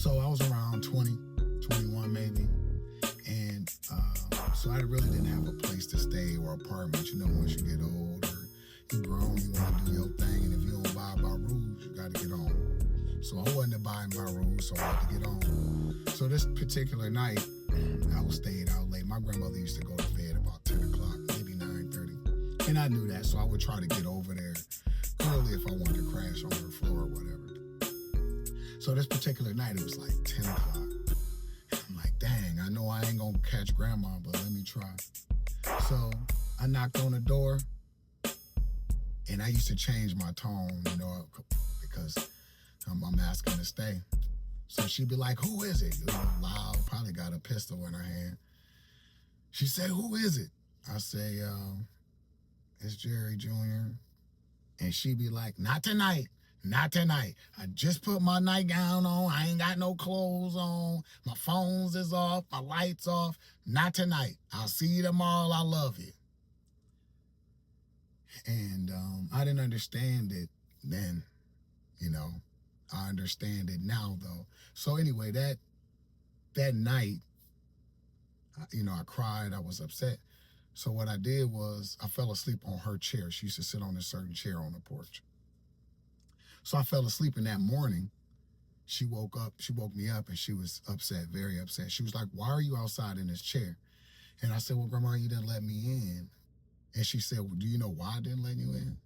So I was around 20, 21 maybe. And so I really didn't have a place to stay or apartment. You know, once you get old or you grown, you want to do your thing. And if you don't abide by rules, you got to get on. So I wasn't abiding by rules, so I had to get on. So this particular night, I was staying out late. My grandmother used to go to bed about 10 o'clock, maybe 9:30. And I knew that, so I would try to get over there early if I wanted to crash on her floor or whatever. So this particular night, it was like 10 o'clock. I'm like, dang, I know I ain't gonna catch grandma, but let me try. So I knocked on the door, and I used to change my tone, you know, because I'm asking to stay. So she'd be like, who is it? You know, loud, probably got a pistol in her hand. She said, who is it? I say, it's Jerry Jr. And she'd be like, not tonight. Not tonight. I just put my nightgown on. I ain't got no clothes on. My phones is off. My lights off. Not tonight. I'll see you tomorrow. I love you. And I didn't understand it then, you know. I understand it now, though. So anyway, that night, you know, I cried. I was upset. So what I did was I fell asleep on her chair. She used to sit on a certain chair on the porch. So I fell asleep, in that morning. She woke me up, and she was upset, very upset. She was like, why are you outside in this chair? And I said, well, Grandma, you didn't let me in. And she said, well, do you know why I didn't let you in?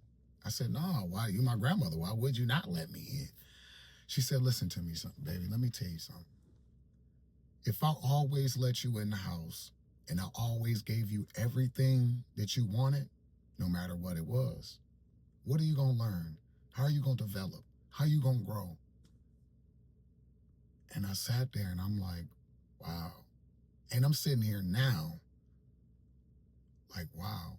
I said, no, why? You're my grandmother. Why would you not let me in? She said, listen to me, something, baby. Let me tell you something. If I always let you in the house and I always gave you everything that you wanted, no matter what it was, what are you going to learn? How are you going to develop? How are you going to grow? And I sat there and I'm like, wow. And I'm sitting here now like, wow.